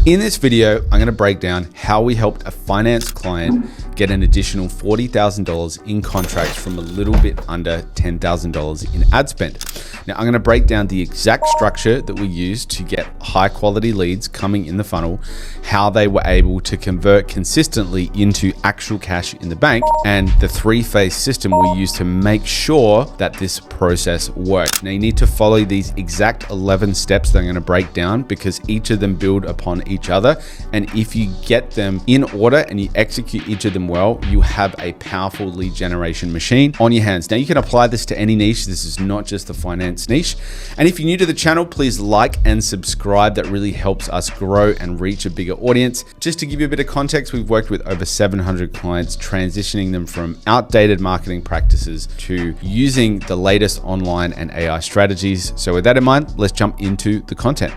In this video, I'm going to break down how we helped a finance client get an additional $40,000 in contracts from a little bit under $10,000 in ad spend. Now, I'm going to break down the exact structure that we used to get high quality leads coming in the funnel, how they were able to convert consistently into actual cash in the bank, and the three-phase system we used to make sure that this process worked. Now, you need to follow these exact 11 steps that I'm going to break down because each of them build upon each other. And if you get them in order and you execute each of them well, you have a powerful lead generation machine on your hands. Now, you can apply this to any niche. This is not just the finance niche. And if you're new to the channel, please like and subscribe. That really helps us grow and reach a bigger audience. Just to give you a bit of context, we've worked with over 700 clients, transitioning them from outdated marketing practices to using the latest online and AI strategies. So with that in mind, let's jump into the content.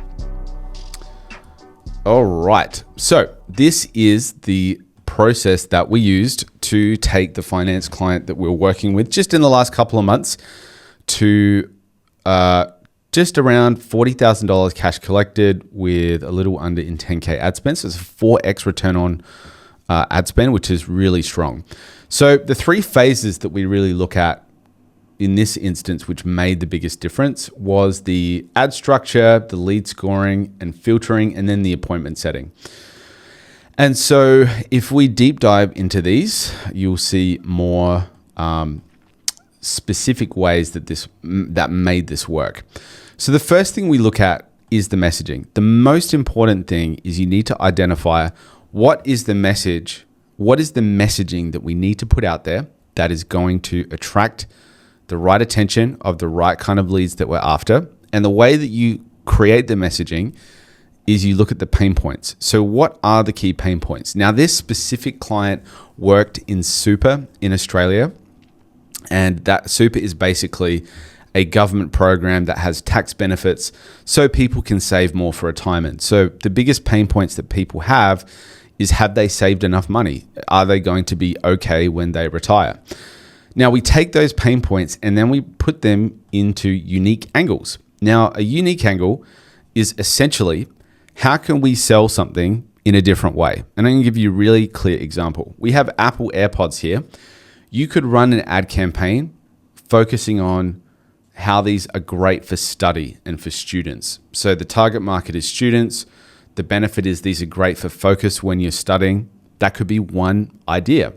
All right, so this is the process that we used to take the finance client that we're working with just in the last couple of months to just around $40,000 cash collected with a little under in 10K ad spend. So it's a 4x return on ad spend, which is really strong. So the three phases that we really look at in this instance, which made the biggest difference, was the ad structure, the lead scoring and filtering, and then the appointment setting. And so if we deep dive into these, you'll see more specific ways that made this work. So the first thing we look at is the messaging. The most important thing is you need to identify what is the message, what is the messaging that we need to put out there that is going to attract the right attention of the right kind of leads that we're after. And the way that you create the messaging is you look at the pain points. So what are the key pain points? Now, this specific client worked in super in Australia, and that super is basically a government program that has tax benefits so people can save more for retirement. So the biggest pain points that people have they saved enough money? Are they going to be okay when they retire? Now, we take those pain points and then we put them into unique angles. Now, a unique angle is essentially, how can we sell something in a different way? And I'm going to give you a really clear example. We have Apple AirPods here. You could run an ad campaign focusing on how these are great for study and for students. So the target market is students. The benefit is these are great for focus when you're studying. That could be one idea.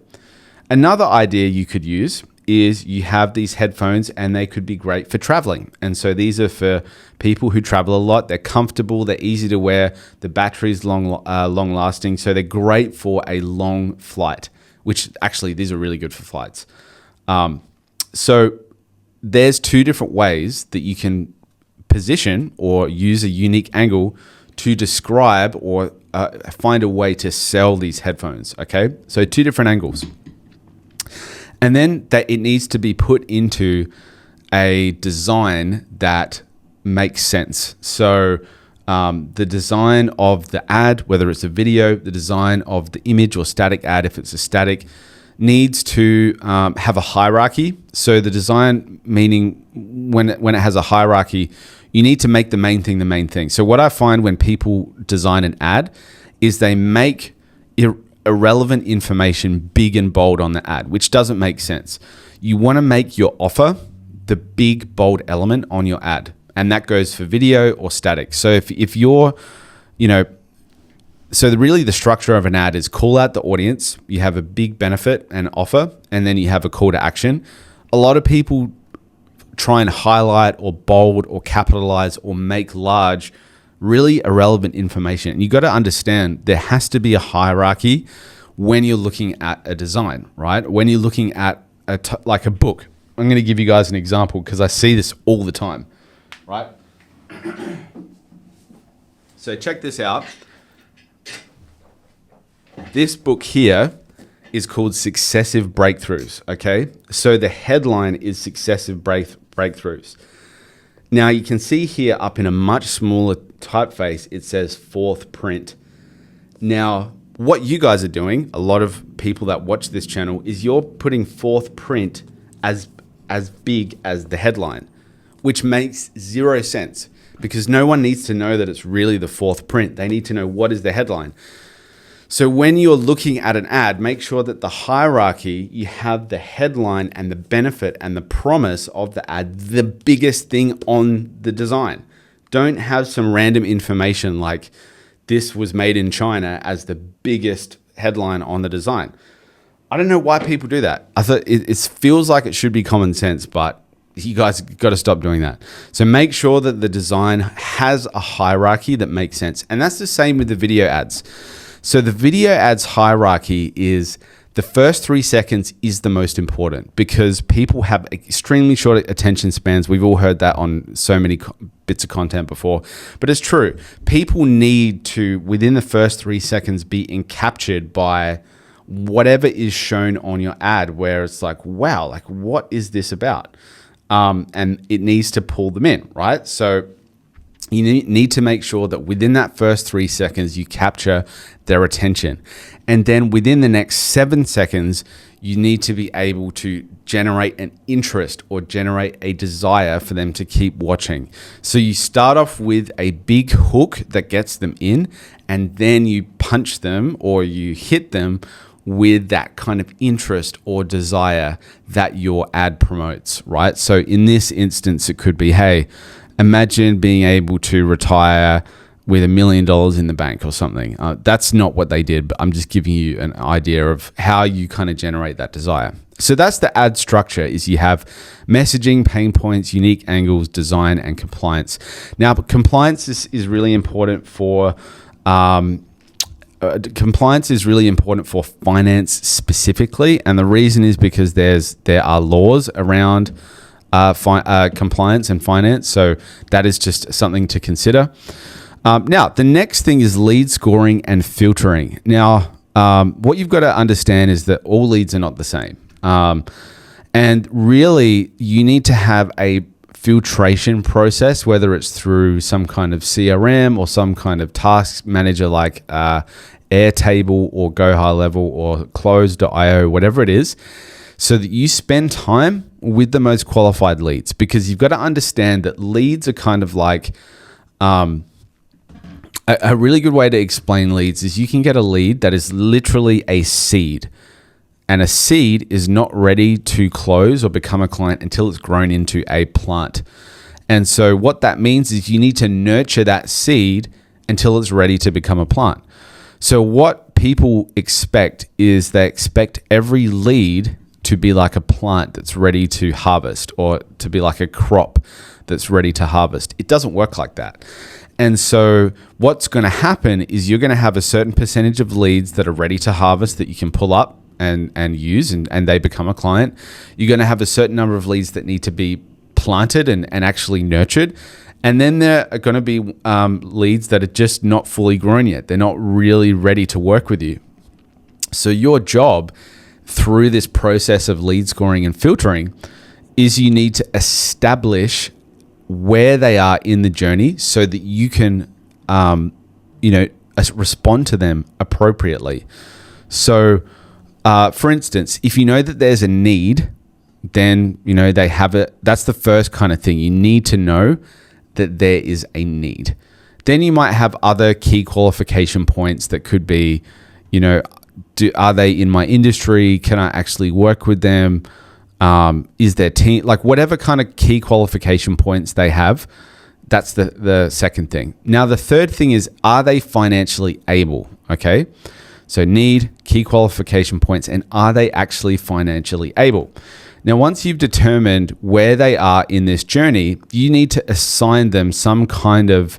Another idea you could use is you have these headphones and they could be great for traveling. And so these are for people who travel a lot. They're comfortable, they're easy to wear, the battery's long lasting. So they're great for a long flight, which actually these are really good for flights. So there's two different ways that you can position or use a unique angle to describe or find a way to sell these headphones, okay? So two different angles. And then that it needs to be put into a design that makes sense. So the design of the ad, whether it's a video, the design of the image or static ad, if it's a static, needs to have a hierarchy. So the design, meaning when it has a hierarchy, you need to make the main thing the main thing. So what I find when people design an ad is they make irrelevant information big and bold on the ad, which doesn't make sense. You want to make your offer the big, bold element on your ad. And that goes for video or static. So if you're, really the structure of an ad is call out the audience, you have a big benefit and offer, and then you have a call to action. A lot of people try and highlight or bold or capitalize or make large really irrelevant information. And you got to understand there has to be a hierarchy when you're looking at a design, right? When you're looking at like a book. I'm going to give you guys an example because I see this all the time, right? So check this out. This book here is called Successive Breakthroughs, okay? So the headline is Successive Breakthroughs. Now you can see here up in a much smaller typeface, it says fourth print. Now, what you guys are doing, a lot of people that watch this channel, is you're putting fourth print as big as the headline, which makes zero sense because no one needs to know that it's really the fourth print. They need to know what is the headline. So when you're looking at an ad, make sure that the hierarchy, you have the headline and the benefit and the promise of the ad, the biggest thing on the design. Don't have some random information like this was made in China as the biggest headline on the design. I don't know why people do that. I thought it feels like it should be common sense, but you guys got to stop doing that. So make sure that the design has a hierarchy that makes sense. And that's the same with the video ads. So the video ads hierarchy is the first 3 seconds is the most important because people have extremely short attention spans. We've all heard that on so many bits of content before, but it's true. People need to, within the first 3 seconds, be encaptured by whatever is shown on your ad, where it's like, wow, like what is this about? And it needs to pull them in, right? So you need to make sure that within that first 3 seconds, you capture their attention. And then within the next 7 seconds, you need to be able to generate an interest or generate a desire for them to keep watching. So you start off with a big hook that gets them in, and then you punch them or you hit them with that kind of interest or desire that your ad promotes, right? So in this instance, it could be, hey, imagine being able to retire with $1 million in the bank or something. That's not what they did, but I'm just giving you an idea of how you kind of generate that desire. So that's the ad structure, is you have messaging, pain points, unique angles, design, and compliance. Now, compliance is really important for finance specifically, and the reason is because there are laws around compliance and finance, so that is just something to consider. Now, the next thing is lead scoring and filtering. Now, what you've got to understand is that all leads are not the same, and really you need to have a filtration process, whether it's through some kind of CRM or some kind of task manager like Airtable or Go High Level or Close.io, whatever it is, so that you spend time with the most qualified leads. Because you've got to understand that leads are kind of like a really good way to explain leads is you can get a lead that is literally a seed. And a seed is not ready to close or become a client until it's grown into a plant. And so what that means is you need to nurture that seed until it's ready to become a plant. So what people expect is they expect every lead to be like a plant that's ready to harvest, or to be like a crop that's ready to harvest. It doesn't work like that. And so what's going to happen is you're going to have a certain percentage of leads that are ready to harvest that you can pull up and use, and they become a client. You're going to have a certain number of leads that need to be planted and actually nurtured. And then there are going to be leads that are just not fully grown yet. They're not really ready to work with you. So your job through this process of lead scoring and filtering is you need to establish where they are in the journey so that you can, respond to them appropriately. So, for instance, if you know that there's a need, then, they have it. That's the first kind of thing. You need to know that there is a need. Then you might have other key qualification points that could be, are they in my industry? Can I actually work with them? Is their team, like whatever kind of key qualification points they have, that's the second thing. Now, the third thing is, are they financially able? Okay. So need, key qualification points, and are they actually financially able? Now, once you've determined where they are in this journey, you need to assign them some kind of,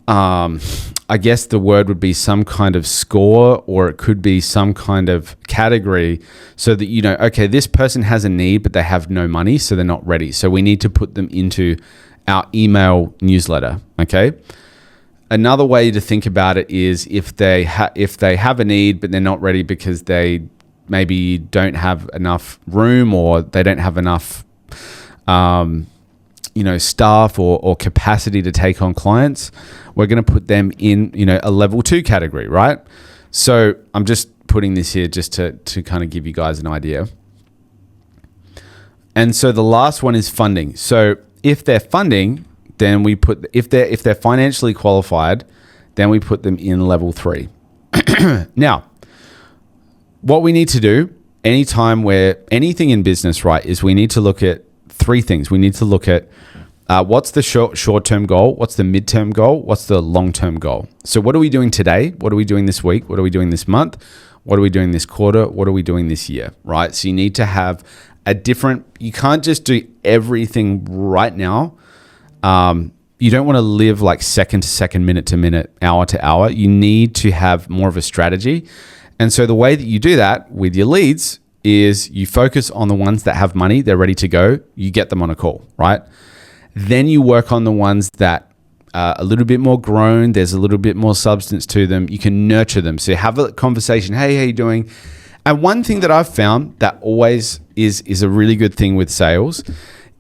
I guess the word would be some kind of score, or it could be some kind of category, so that okay, this person has a need, but they have no money, so they're not ready. So we need to put them into our email newsletter, okay? Another way to think about it is if they have a need, but they're not ready because they maybe don't have enough room, or they don't have enough staff or capacity to take on clients, we're going to put them in, a level 2 category, right? So I'm just putting this here just to kind of give you guys an idea. And so the last one is funding. So if they're funding, then we put, if they're financially qualified, then we put them in level 3. Now, what we need to do anytime where anything in business, right, is we need to look at 3 things. We need to look at what's the short-term goal, what's the midterm goal, what's the long-term goal. So what are we doing today? What are we doing this week? What are we doing this month? What are we doing this quarter? What are we doing this year, right? So you need to have you can't just do everything right now. You don't want to live like second to second, minute to minute, hour to hour. You need to have more of a strategy. And so the way that you do that with your leads is you focus on the ones that have money, they're ready to go, you get them on a call, right? Then you work on the ones that are a little bit more grown, there's a little bit more substance to them, you can nurture them. So you have a conversation, hey, how you doing? And one thing that I've found that always is a really good thing with sales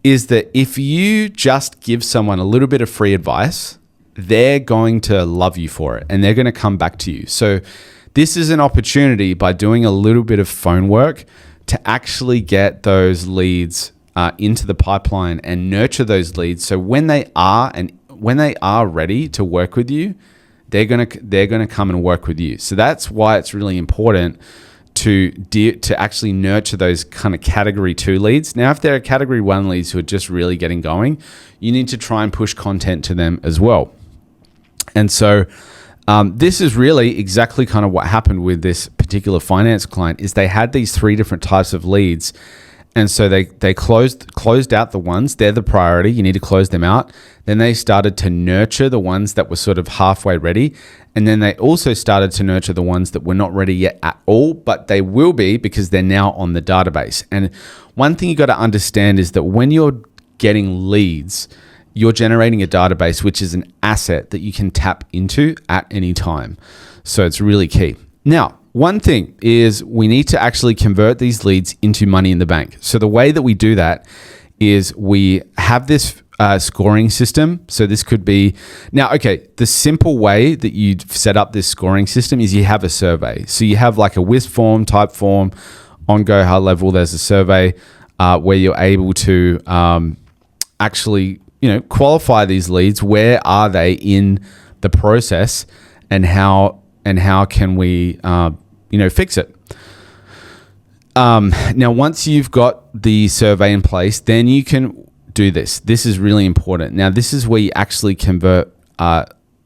is that if you just give someone a little bit of free advice, they're going to love you for it and they're going to come back to you. So this is an opportunity by doing a little bit of phone work to actually get those leads into the pipeline and nurture those leads. So when they are ready to work with you, they're gonna come and work with you. So that's why it's really important to actually nurture those kind of category 2 leads. Now, if they're category 1 leads who are just really getting going, you need to try and push content to them as well. And so this is really exactly kind of what happened with this particular finance client is they had these 3 different types of leads. And so they closed out the ones, they're the priority, you need to close them out. Then they started to nurture the ones that were sort of halfway ready. And then they also started to nurture the ones that were not ready yet at all, but they will be because they're now on the database. And one thing you got to understand is that when you're getting leads, you're generating a database, which is an asset that you can tap into at any time. So it's really key. Now, one thing is we need to actually convert these leads into money in the bank. So the way that we do that is we have this scoring system. So this could be, the simple way that you'd set up this scoring system is you have a survey. So you have like a WIS form, type form, on Go High Level, there's a survey where you're able to actually, qualify these leads. Where are they in the process and how can we, fix it? Now, once you've got the survey in place, then you can do this. This is really important. Now, this is where you actually convert,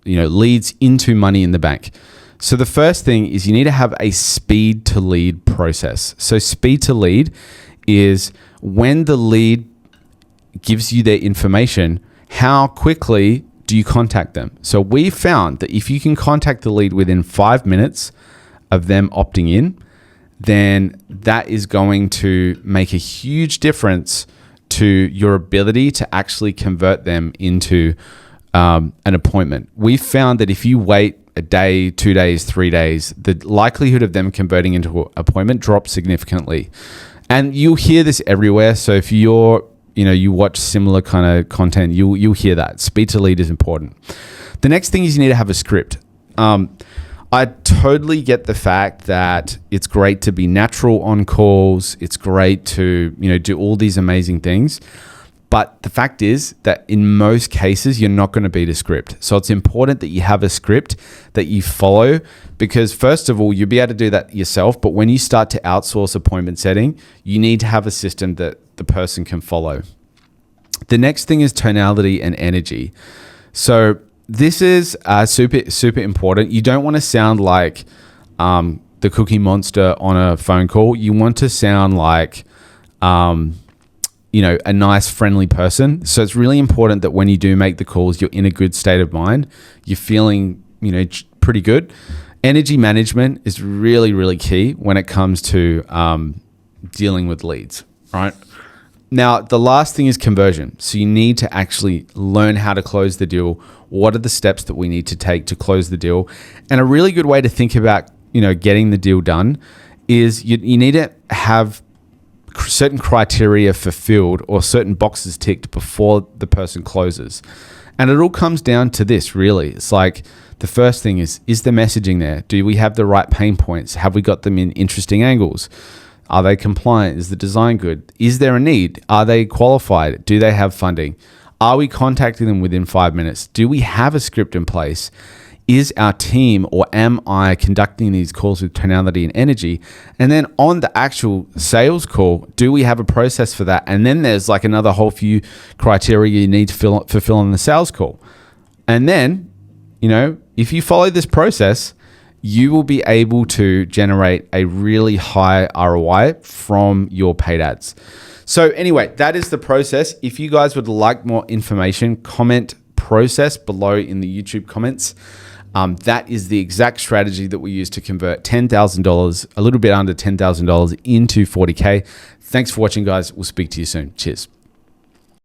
leads into money in the bank. So the first thing is you need to have a speed to lead process. So speed to lead is when the lead gives you their information, how quickly do you contact them? So we found that if you can contact the lead within 5 minutes of them opting in, then that is going to make a huge difference to your ability to actually convert them into an appointment. We found that if you wait a day, 2 days, 3 days, the likelihood of them converting into an appointment drops significantly. And you'll hear this everywhere. So if you watch similar kind of content, you'll hear that. Speed to lead is important. The next thing is you need to have a script. I totally get the fact that it's great to be natural on calls. It's great to, do all these amazing things. But the fact is that in most cases, you're not going to beat a script. So it's important that you have a script that you follow because first of all, you'll be able to do that yourself. But when you start to outsource appointment setting, you need to have a system that the person can follow. The next thing is tonality and energy. So this is super, super important. You don't want to sound like the Cookie Monster on a phone call. You want to sound like, a nice, friendly person. So it's really important that when you do make the calls, you're in a good state of mind. You're feeling, pretty good. Energy management is really, really key when it comes to dealing with leads, right? Now, the last thing is conversion. So you need to actually learn how to close the deal. What are the steps that we need to take to close the deal? And a really good way to think about, getting the deal done is you need to have certain criteria fulfilled or certain boxes ticked before the person closes. And it all comes down to this, really. It's like the first thing is the messaging there? Do we have the right pain points? Have we got them in interesting angles? Are they compliant? Is the design good? Is there a need? Are they qualified? Do they have funding? Are we contacting them within 5 minutes? Do we have a script in place? Is our team, or am I conducting these calls with tonality and energy? And then on the actual sales call, do we have a process for that? And then there's like another whole few criteria you need to fulfill on the sales call. And then, if you follow this process, you will be able to generate a really high ROI from your paid ads. So anyway, that is the process. If you guys would like more information, comment process below in the YouTube comments. That is the exact strategy that we use to convert $10,000, a little bit under $10,000 into 40K. Thanks for watching, guys. We'll speak to you soon. Cheers.